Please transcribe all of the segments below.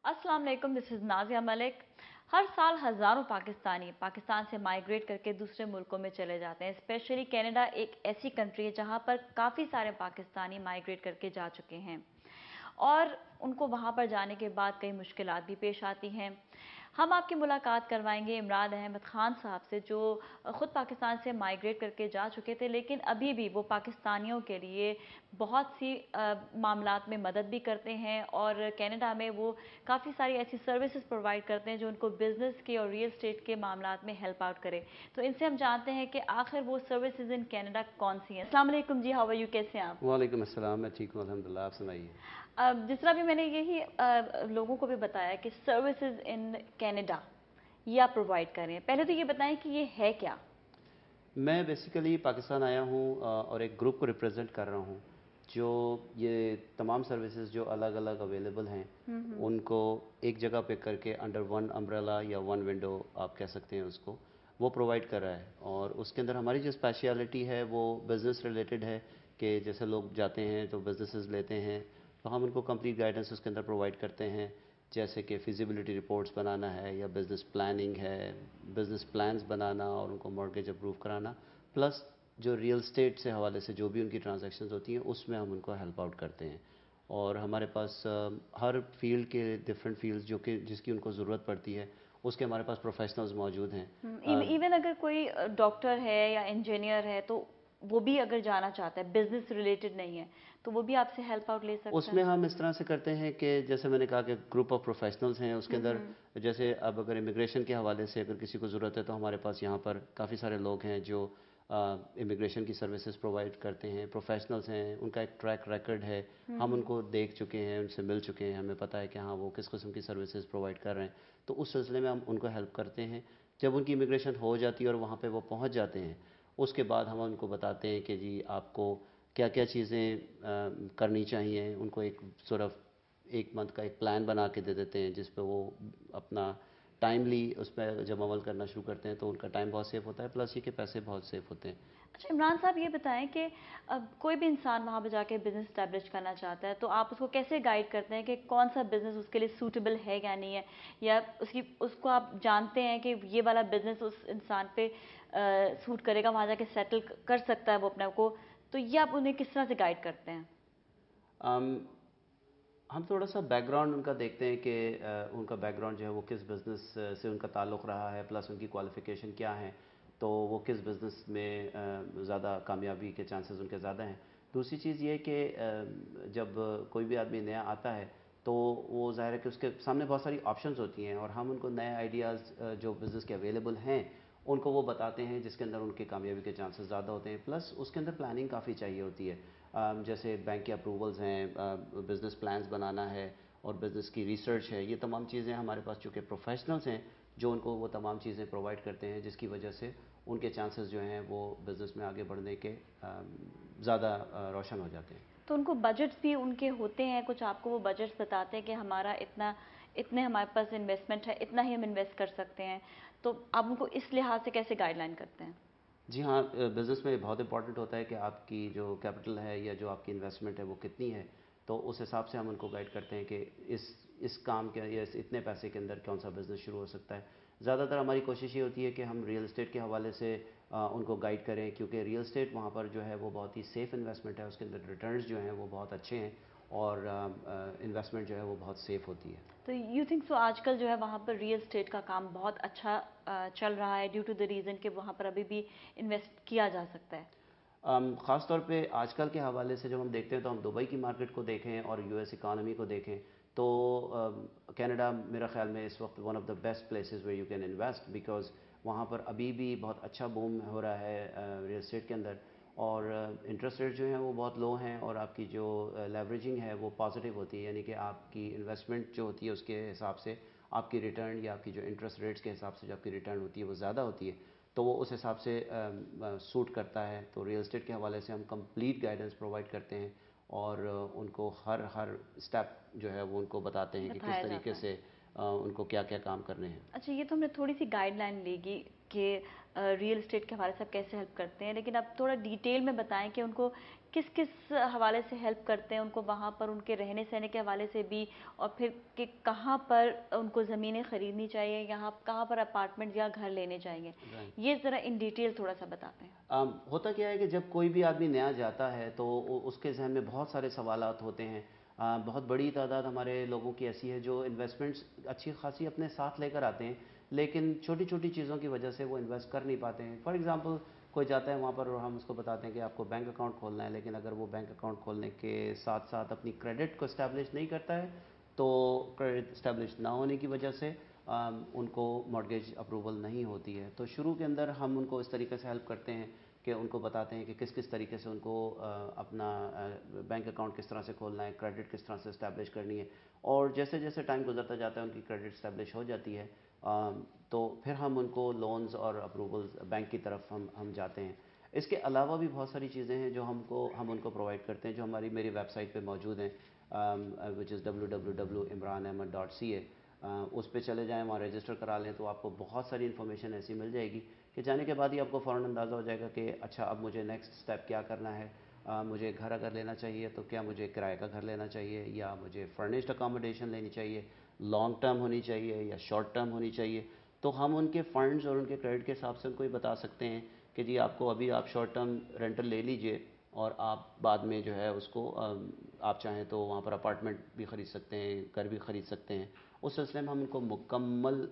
अस्सलाम वालेकुम, this is Nazia Malik. हर साल हज़ारों पाकिस्तानी पाकिस्तान से माइग्रेट करके दूसरे मुल्कों में चले जाते हैं। स्पेशली कनाडा एक ऐसी कंट्री है जहाँ पर काफ़ी सारे पाकिस्तानी माइग्रेट करके जा चुके हैं और उनको वहाँ पर जाने के बाद कई मुश्किलात भी पेश आती हैं। हम आपकी मुलाकात करवाएंगे इमरान अहमद ख़ान साहब से, जो ख़ुद पाकिस्तान से माइग्रेट करके जा चुके थे, लेकिन अभी भी वो पाकिस्तानियों के लिए बहुत सी मामलात में मदद भी करते हैं और कनाडा में वो काफ़ी सारी ऐसी सर्विसेज प्रोवाइड करते हैं जो उनको बिज़नेस के और रियल एस्टेट के मामलात में हेल्प आउट करे। तो इनसे हम जानते हैं कि आखिर वो सर्विसेज इन कनाडा कौन सी हैं। अस्सलाम वालेकुम जी, हाउ आर यू, कैसे हैं आप? वालेकुम अस्सलाम, मैं ठीक हूँ अल्हम्दुलिल्लाह, आप सुनाइए। जिस तरह भी मैंने यही लोगों को भी बताया कि सर्विसेज इन कनाडा ये आप प्रोवाइड कर रहे हैं, पहले तो ये बताएं कि ये है क्या? मैं बेसिकली पाकिस्तान आया हूँ और एक ग्रुप को रिप्रेजेंट कर रहा हूँ जो ये तमाम सर्विसेज जो अलग अलग अवेलेबल हैं उनको एक जगह पे करके अंडर वन अम्ब्रेला या वन विंडो आप कह सकते हैं उसको, वो प्रोवाइड कर रहा है। और उसके अंदर हमारी जो स्पेशलिटी है वो बिज़नेस रिलेटेड है कि जैसे लोग जाते हैं तो बिजनेसेस लेते हैं तो हम उनको कंप्लीट गाइडेंस उसके अंदर प्रोवाइड करते हैं, जैसे कि फिजिबिलिटी रिपोर्ट्स बनाना है या बिज़नेस प्लानिंग है, बिज़नेस प्लान्स बनाना और उनको मॉर्गेज अप्रूव कराना, प्लस जो रियल स्टेट से हवाले से जो भी उनकी ट्रांजैक्शंस होती हैं उसमें हम उनको हेल्प आउट करते हैं। और हमारे पास हर फील्ड के डिफरेंट फील्ड्स जो कि जिसकी उनको ज़रूरत पड़ती है उसके हमारे पास प्रोफेशनल्स मौजूद हैं। इवन अगर कोई डॉक्टर है या इंजीनियर है तो वो भी अगर जाना चाहता है, बिजनेस रिलेटेड नहीं है, तो वो भी आपसे हेल्प आउट ले सकता उसमें है? हम इस तरह से करते हैं कि जैसे मैंने कहा कि ग्रुप ऑफ प्रोफेशनल्स हैं उसके अंदर, जैसे अब अगर इमिग्रेशन के हवाले से अगर किसी को ज़रूरत है तो हमारे पास यहाँ पर काफ़ी सारे लोग हैं जो इमिग्रेशन की सर्विसेज प्रोवाइड करते हैं, प्रोफेशनल्स हैं, उनका एक ट्रैक रिकॉर्ड है, हम उनको देख चुके हैं, उनसे मिल चुके हैं, हमें पता है कि हाँ वो किस किस्म की सर्विसेज प्रोवाइड कर रहे हैं। तो उस सिलसिले में हम उनको हेल्प करते हैं। जब उनकी इमिग्रेशन हो जाती है और वहाँ पर वो पहुँच जाते हैं उसके बाद हम उनको बताते हैं कि जी आपको क्या क्या चीज़ें करनी चाहिए। उनको एक सिर्फ एक मंथ का एक प्लान बना के दे देते हैं जिस पे वो अपना टाइमली उस पर जब अमल करना शुरू करते हैं तो उनका टाइम बहुत सेफ होता है, प्लस ये कि पैसे बहुत सेफ होते हैं। अच्छा इमरान साहब, ये बताएं कि अब कोई भी इंसान वहाँ पर जाके बिज़नेस स्टैब्लिश करना चाहता है तो आप उसको कैसे गाइड करते हैं कि कौन सा बिज़नेस उसके लिए सूटेबल है या नहीं है, या उसको आप जानते हैं कि ये वाला बिज़नेस उस इंसान पे सूट करेगा, वहाँ जाके सेटल कर सकता है वो अपने आप को, तो ये आप उन्हें किस तरह से गाइड करते हैं? हम थोड़ा सा बैकग्राउंड उनका देखते हैं कि उनका बैकग्राउंड जो है वो किस बिज़नेस से उनका ताल्लुक़ रहा है, प्लस उनकी क्वालिफ़िकेशन क्या है, तो वो किस बिज़नेस में ज़्यादा कामयाबी के चांसेस उनके ज़्यादा हैं। दूसरी चीज़ ये कि जब कोई भी आदमी नया आता है तो वो ज़ाहिर है कि उसके सामने बहुत सारी ऑप्शंस होती हैं और हम उनको नए आइडियाज़ जो बिज़नेस के अवेलेबल हैं उनको वो बताते हैं जिसके अंदर उनकी कामयाबी के चांसेस ज़्यादा होते हैं। प्लस उसके अंदर प्लानिंग काफ़ी चाहिए होती है, जैसे बैंक के अप्रूवल्स हैं, बिज़नेस प्लान्स बनाना है और बिज़नेस की रिसर्च है। ये तमाम चीज़ें हमारे पास चूँकि प्रोफेशनल्स हैं जो उनको वो तमाम चीज़ें प्रोवाइड करते हैं जिसकी वजह से उनके चांसेस जो हैं वो बिज़नेस में आगे बढ़ने के ज़्यादा रोशन हो जाते हैं। तो उनको बजट्स भी उनके होते हैं कुछ? आपको वो बजट्स बताते हैं कि हमारा इतने हमारे पास इन्वेस्टमेंट है, इतना ही हम इन्वेस्ट कर सकते हैं, तो आप उनको इस लिहाज से कैसे गाइडलाइन करते हैं? जी हाँ, बिज़नेस में बहुत इंपॉर्टेंट होता है कि आपकी जो कैपिटल है या जो आपकी इन्वेस्टमेंट है वो कितनी है, तो उस हिसाब से हम उनको गाइड करते हैं कि इस काम के या इतने पैसे के अंदर कौन सा बिज़नेस शुरू हो सकता है। ज़्यादातर हमारी कोशिश ये होती है कि हम रियल एस्टेट के हवाले से उनको गाइड करें, क्योंकि रियल एस्टेट वहाँ पर जो है वो बहुत ही सेफ़ इन्वेस्टमेंट है, उसके अंदर रिटर्न्स जो हैं वो बहुत अच्छे हैं और इन्वेस्टमेंट जो है वो बहुत सेफ़ होती है। तो यू थिंक सो आजकल जो है वहाँ पर रियल एस्टेट का काम बहुत अच्छा चल रहा है ड्यू टू द रीज़न कि वहाँ पर अभी भी इन्वेस्ट किया जा सकता है? ख़ास तौर पे आजकल के हवाले से जब हम देखते हैं तो हम दुबई की मार्केट को देखें और यूएस इकानमी को देखें तो कनाडा मेरा ख्याल में इस वक्त one of the best places where you can invest, because वहाँ पर अभी भी बहुत अच्छा बूम हो रहा है रियल एस्टेट के अंदर और इंटरेस्ट रेट जो हैं वो बहुत लो हैं और आपकी जो लेवरेजिंग है वो पॉजिटिव होती है, यानी कि आपकी इन्वेस्टमेंट जो होती है उसके हिसाब से आपकी रिटर्न या आपकी जो इंटरेस्ट रेट्स के हिसाब से जो आपकी रिटर्न होती है वो ज़्यादा होती है, तो वो उस हिसाब से सूट करता है। तो रियल एस्टेट के हवाले से हम कंप्लीट गाइडेंस प्रोवाइड करते हैं और उनको हर स्टेप जो है वो उनको बताते हैं कि किस बताया जाता तरीके है। से उनको क्या क्या काम करने हैं। अच्छा, ये तो हमने थोड़ी सी गाइडलाइन लेगी कि ریئل اسٹیٹ کے حوالے سے آپ کیسے ہیلپ کرتے ہیں، لیکن اب تھوڑا ڈیٹیل میں بتائیں کہ ان کو کس کس حوالے سے ہیلپ کرتے ہیں، ان کو وہاں پر ان کے رہنے سہنے کے حوالے سے بھی، اور پھر کہ کہاں پر ان کو زمینیں خریدنی چاہیے، یہاں کہاں پر اپارٹمنٹ یا گھر لینے چاہیے، یہ ذرا ان ڈیٹیل تھوڑا سا بتاتے ہیں۔ ہوتا کیا ہے کہ جب کوئی بھی آدمی نیا جاتا ہے تو اس کے ذہن میں بہت سارے سوالات ہوتے ہیں۔ بہت بڑی تعداد ہمارے لوگوں کی ایسی ہے جو انویسٹمنٹس اچھی خاصی اپنے ساتھ لے کر آتے ہیں، لیکن چھوٹی چھوٹی چیزوں کی وجہ سے وہ انویسٹ کر نہیں پاتے ہیں۔ فار ایگزامپل کوئی جاتا ہے وہاں پر اور ہم اس کو بتاتے ہیں کہ آپ کو بینک اکاؤنٹ کھولنا ہے، لیکن اگر وہ بینک اکاؤنٹ کھولنے کے ساتھ ساتھ اپنی کریڈٹ کو اسٹیبلش نہیں کرتا ہے تو کریڈٹ اسٹیبلش نہ ہونے کی وجہ سے ان کو مارگیج اپروول نہیں ہوتی ہے۔ تو شروع کے اندر ہم ان کو اس طریقے سے ہیلپ کرتے ہیں کہ ان کو بتاتے ہیں کہ کس کس طریقے سے ان کو اپنا بینک اکاؤنٹ کس طرح سے کھولنا ہے، کریڈٹ کس طرح سے اسٹیبلش کرنی ہے، اور جیسے جیسے ٹائم گزرتا جاتا ہے ان کی کریڈٹ اسٹیبلش ہو جاتی ہے تو پھر ہم ان کو لونز اور اپروولز بینک کی طرف ہم جاتے ہیں۔ اس کے علاوہ بھی بہت ساری چیزیں ہیں جو ہم ان کو پرووائڈ کرتے ہیں، جو میری ویب سائٹ پہ موجود ہیں، وچ از www.imraneahmad.ca۔ اس پہ چلے جائیں، وہاں رجسٹر کرا لیں تو آپ کو بہت ساری انفارمیشن ایسی مل جائے گی کہ جانے کے بعد ہی آپ کو فوراً اندازہ ہو جائے گا کہ اچھا اب مجھے نیکسٹ اسٹیپ کیا کرنا ہے۔ مجھے گھر اگر لینا چاہیے تو کیا مجھے کرائے کا گھر لینا چاہیے، یا مجھے فرنشڈ اکاموڈیشن لینی چاہیے، لانگ ٹرم ہونی چاہیے یا شارٹ ٹرم ہونی چاہیے۔ تو ہم ان کے فنڈز اور ان کے کریڈٹ کے حساب سے ان کو ہی بتا سکتے ہیں کہ جی آپ کو ابھی آپ شارٹ ٹرم رینٹل لے لیجئے، اور آپ بعد میں جو ہے اس کو آپ چاہیں تو وہاں پر اپارٹمنٹ بھی خرید سکتے ہیں، گھر بھی خرید سکتے ہیں۔ اس سلسلے میں ہم ان کو مکمل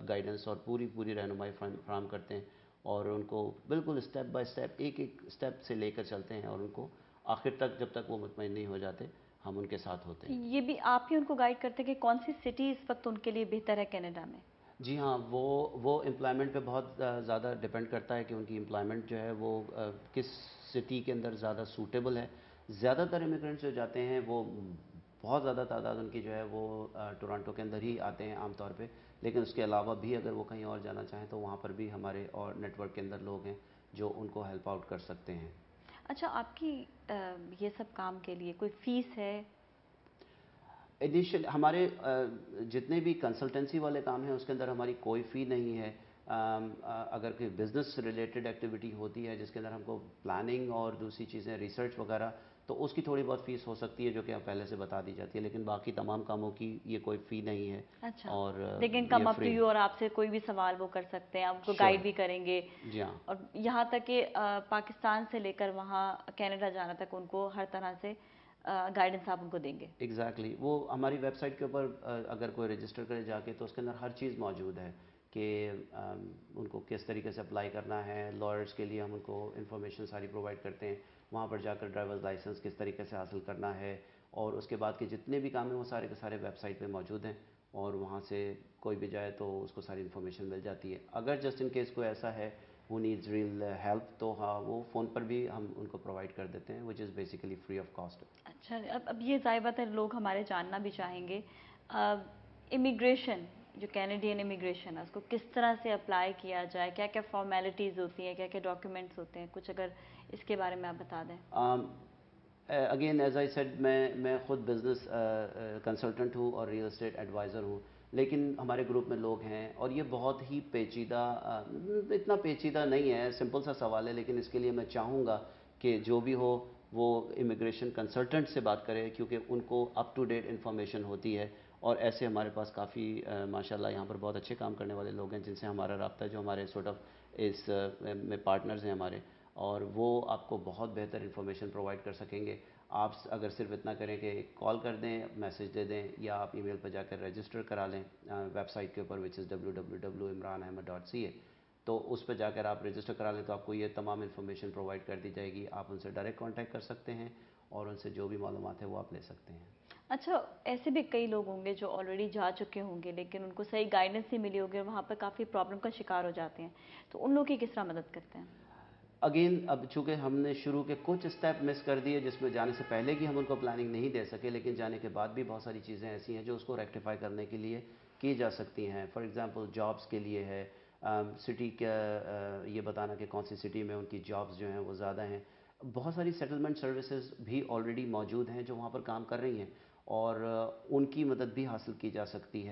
گائیڈنس اور پوری رہنمائی فراہم کرتے ہیں، اور ان کو بالکل اسٹیپ بائی اسٹیپ ایک اسٹیپ سے لے کر چلتے ہیں، اور ان کو آخر تک جب تک وہ مطمئن نہیں ہو جاتے ہم ان کے ساتھ ہوتے ہیں۔ یہ بھی آپ ہی ان کو گائیڈ کرتے ہیں کہ کون سی سٹی اس وقت ان کے لیے بہتر ہے کینیڈا میں؟ جی ہاں، وہ امپلائمنٹ پہ بہت زیادہ ڈپینڈ کرتا ہے کہ ان کی امپلائمنٹ جو ہے وہ کس سٹی کے اندر زیادہ سوٹیبل ہے۔ زیادہ تر امیگرینٹس جو جاتے ہیں وہ بہت زیادہ تعداد ان کی جو ہے وہ ٹورانٹو کے اندر ہی آتے ہیں عام طور پہ، لیکن اس کے علاوہ بھی اگر وہ کہیں اور جانا چاہیں تو وہاں پر بھی ہمارے اور نیٹ ورک کے اندر لوگ ہیں جو ان کو ہیلپ آؤٹ کر سکتے ہیں۔ اچھا، آپ کی یہ سب کام کے لیے کوئی فیس ہے؟ انیشیل ہمارے جتنے بھی کنسلٹنسی والے کام ہیں اس کے اندر ہماری کوئی فی نہیں ہے۔ اگر کوئی بزنس ریلیٹڈ ایکٹیویٹی ہوتی ہے جس کے اندر ہم کو پلاننگ اور دوسری چیزیں ریسرچ وغیرہ، تو اس کی تھوڑی بہت فیس ہو سکتی ہے جو کہ پہلے سے بتا دی جاتی ہے، لیکن باقی تمام کاموں کی یہ کوئی فی نہیں ہے۔ اچھا، اور لیکن یہ کم اپ ٹو فری۔ یو، اور آپ سے کوئی بھی سوال وہ کر سکتے ہیں، آپ کو شیور، گائیڈ بھی کریں گے، جی ہاں، اور یہاں تک کہ پاکستان سے لے کر وہاں کینیڈا جانا تک ان کو ہر طرح سے گائیڈنس آپ ان کو دیں گے؟ ایگزیکٹلی، وہ ہماری ویب سائٹ کے اوپر اگر کوئی رجسٹر کرے جا کے تو اس کے اندر ہر چیز موجود ہے کہ ان کو کس طریقے سے اپلائی کرنا ہے۔ لائرس کے لیے ہم ان کو انفارمیشن ساری پرووائڈ کرتے ہیں، وہاں پر جا کر ڈرائیورز لائسنس کس طریقے سے حاصل کرنا ہے، اور اس کے بعد کے جتنے بھی کام ہیں وہ سارے کے سارے ویب سائٹ پہ موجود ہیں، اور وہاں سے کوئی بھی جائے تو اس کو ساری انفارمیشن مل جاتی ہے۔ اگر جسٹ ان کیس کوئی ایسا ہے who needs real help تو ہاں وہ فون پر بھی ہم ان کو پرووائڈ کر دیتے ہیں، which is basically free of cost۔ اچھا، اب یہ ظاہر بات ہے لوگ ہمارے جاننا بھی چاہیں گے، امیگریشن جو کینیڈین امیگریشن ہے اس کو کس طرح سے اپلائی کیا جائے، کیا کیا فارمیلٹیز ہوتی ہیں، کیا کیا ڈاکیومنٹس ہوتے ہیں، کچھ اگر اس کے بارے میں آپ بتا دیں۔ اگین ایز آئی سیڈ، میں خود بزنس کنسلٹنٹ ہوں اور ریئل اسٹیٹ ایڈوائزر ہوں، لیکن ہمارے گروپ میں لوگ ہیں اور یہ بہت ہی پیچیدہ، اتنا پیچیدہ نہیں ہے، سمپل سا سوال ہے، لیکن اس کے لیے میں چاہوں گا کہ جو بھی ہو وہ امیگریشن کنسلٹنٹ سے بات کرے، کیونکہ ان کو اپ ٹو ڈیٹ انفارمیشن ہوتی ہے، اور ایسے ہمارے پاس کافی ماشاء اللہ یہاں پر بہت اچھے کام کرنے والے لوگ ہیں جن سے ہمارا رابطہ ہے، جو ہمارے سورٹ آف اس میں پارٹنرز ہیں ہمارے، اور وہ آپ کو بہت بہتر انفارمیشن پرووائڈ کر سکیں گے۔ آپ اگر صرف اتنا کریں کہ کال کر دیں، میسج دے دیں، یا آپ ای میل پہ جا کر رجسٹر کرا لیں ویب سائٹ کے اوپر which is www.imranahmad.ca، تو اس پہ جا کر آپ رجسٹر کرا لیں تو آپ کو یہ تمام انفارمیشن پرووائڈ کر دی جائے گی۔ آپ ان سے ڈائریکٹ کانٹیکٹ کر سکتے ہیں اور ان سے جو بھی معلومات ہے وہ آپ لے سکتے ہیں۔ اچھا، ایسے بھی کئی لوگ ہوں گے جو آلریڈی جا چکے ہوں گے لیکن ان کو صحیح گائیڈنس نہیں ملی ہوگی اور وہاں پر کافی پرابلم کا شکار ہو جاتے ہیں، تو ان لوگوں کی کس طرح مدد کرتے ہیں؟ اگین اب چونکہ ہم نے شروع کے کچھ اسٹیپ مس کر دیے جس میں جانے سے پہلے کی ہم ان کو پلاننگ نہیں دے سکے، لیکن جانے کے بعد بھی بہت ساری چیزیں ایسی ہیں جو اس کو ریکٹیفائی کرنے کے لیے کی جا سکتی ہیں۔ فار ایگزامپل جابس کے لیے ہے، سٹی کا یہ بتانا کہ کون سی سٹی میں ان کی جابس جو ہیں وہ زیادہ ہیں۔ بہت ساری سیٹلمنٹ سروسز بھی آلریڈی موجود ہیں جو وہاں پر کام کر رہی ہیں، اور ان کی مدد بھی حاصل کی جا سکتی ہے۔